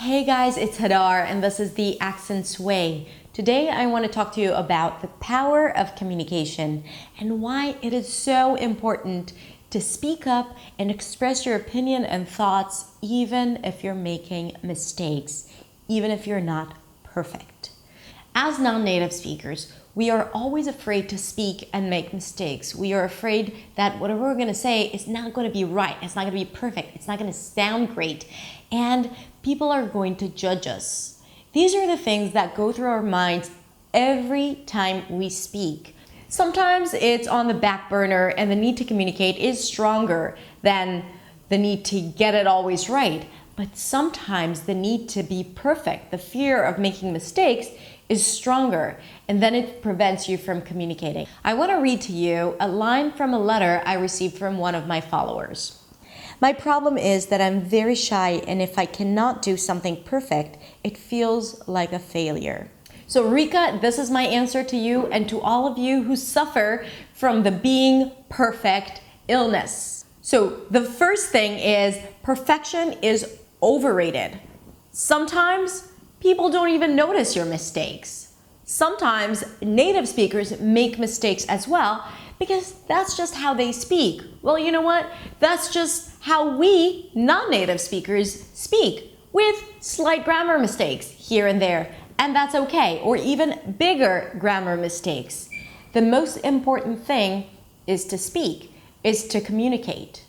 Hey guys, it's Hadar and this is the Accents Way. Today I want to talk to you about the power of communication and why it is so important to speak up and express your opinion and thoughts even if you're making mistakes, even if you're not perfect. As non-native speakers, we are always afraid to speak and make mistakes. We are afraid that whatever we're going to say is not going to be right. It's not going to be perfect. It's not going to sound great. And people are going to judge us. These are the things that go through our minds every time we speak. Sometimes it's on the back burner and the need to communicate is stronger than the need to get it always right. But sometimes the need to be perfect, the fear of making mistakes, is stronger, and then it prevents you from communicating. I want to read to you a line from a letter I received from one of my followers. My problem is that I'm very shy, and if I cannot do something perfect, it feels like a failure. So Rika, this is my answer to you and to all of you who suffer from the being perfect illness. So the first thing is perfection is overrated. Sometimes people don't even notice your mistakes. Sometimes native speakers make mistakes as well because that's just how they speak. Well, you know what? That's just how we non-native speakers speak, with slight grammar mistakes here and there, and that's okay, or even bigger grammar mistakes. The most important thing is to speak, is to communicate.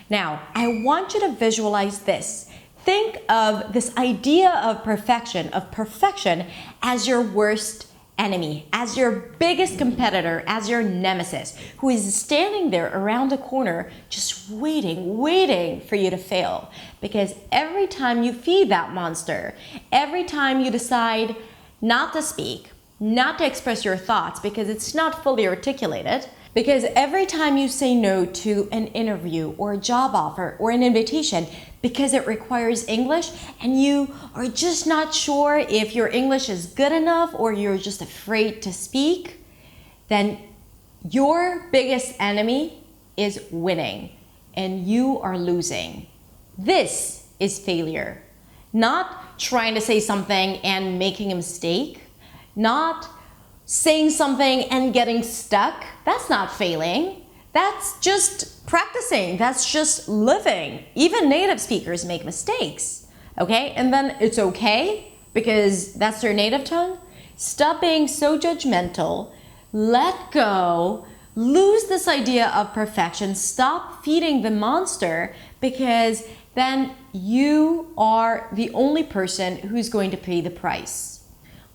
Now, I want you to visualize this. Think of this idea of perfection as your worst enemy, as your biggest competitor, as your nemesis, who is standing there around the corner just waiting for you to fail. Because every time you feed that monster, every time you decide not to speak, not to express your thoughts because it's not fully articulated, because every time you say no to an interview or a job offer or an invitation because it requires English and you are just not sure if your English is good enough or you're just afraid to speak, then your biggest enemy is winning and you are losing. This is failure. Not trying to say something and making a mistake, not saying something and getting stuck. That's not failing. That's just practicing. That's just living. Even native speakers make mistakes, okay? And then it's okay because that's their native tongue. Stop being so judgmental. Let go. Lose this idea of perfection. Stop feeding the monster because then you are the only person who's going to pay the price.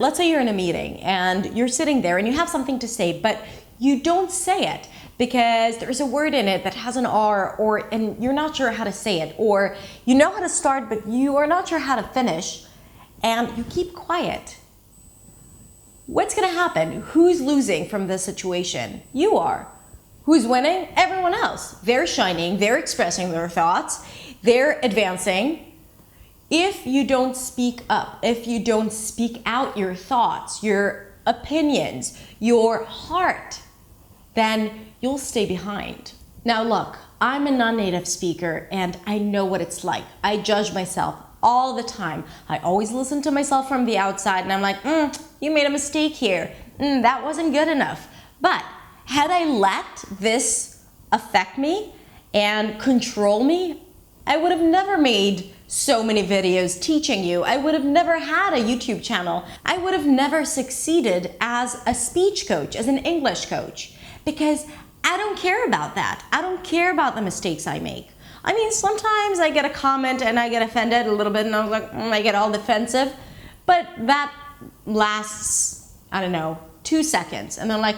Let's say you're in a meeting and you're sitting there and you have something to say, but you don't say it because there's a word in it that has an R and you're not sure how to say it, or you know how to start but you are not sure how to finish and you keep quiet. What's going to happen? Who's losing from this situation? You are. Who's winning? Everyone else. They're shining, they're expressing their thoughts, they're advancing. If you don't speak up, if you don't speak out your thoughts, your opinions, your heart, then you'll stay behind. Now look, I'm a non-native speaker and I know what it's like. I judge myself all the time. I always listen to myself from the outside and I'm like, you made a mistake here. That wasn't good enough. But had I let this affect me and control me, I would have never made so many videos teaching you. I would have never had a YouTube channel. I would have never succeeded as a speech coach, as an English coach, because I don't care about that. I don't care about the mistakes I make. I mean, sometimes I get a comment and I get offended a little bit and I'm like, I get all defensive, but that lasts, I don't know, 2 seconds. And then like,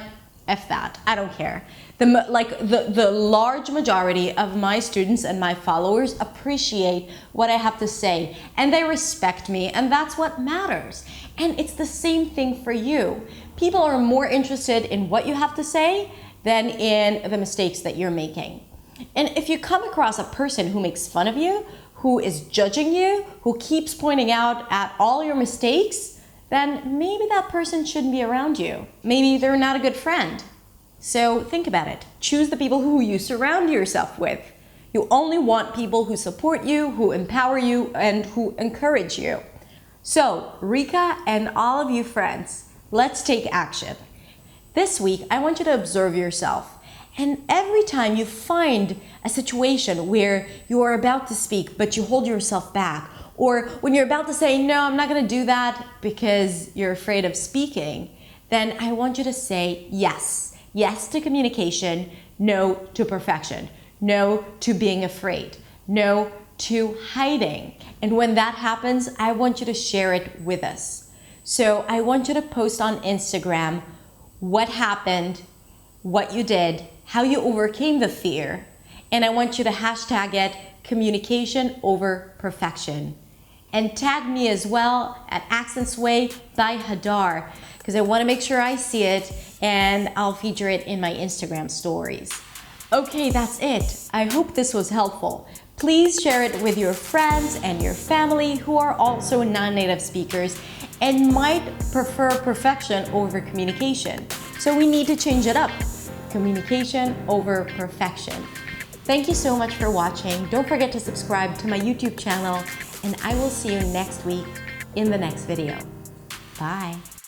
F that, I don't care. The large majority of my students and my followers appreciate what I have to say and they respect me, and that's what matters. And it's the same thing for you. People are more interested in what you have to say than in the mistakes that you're making. And if you come across a person who makes fun of you, who is judging you, who keeps pointing out at all your mistakes, then maybe that person shouldn't be around you. Maybe they're not a good friend. So think about it. Choose the people who you surround yourself with. You only want people who support you, who empower you, and who encourage you. So, Rika and all of you friends, let's take action. This week, I want you to observe yourself. And every time you find a situation where you are about to speak, but you hold yourself back, or when you're about to say, no, I'm not going to do that because you're afraid of speaking, then I want you to say yes. Yes to communication, no to perfection, no to being afraid, no to hiding. And when that happens, I want you to share it with us. So I want you to post on Instagram what happened, what you did, how you overcame the fear, and I want you to hashtag it communication over perfection. And tag me as well at Accents Way by Hadar, because I want to make sure I see it and I'll feature it in my Instagram stories. Okay, that's it. I hope this was helpful. Please share it with your friends and your family who are also non-native speakers and might prefer perfection over communication. So we need to change it up. Communication over perfection. Thank you so much for watching. Don't forget to subscribe to my YouTube channel, and I will see you next week in the next video. Bye.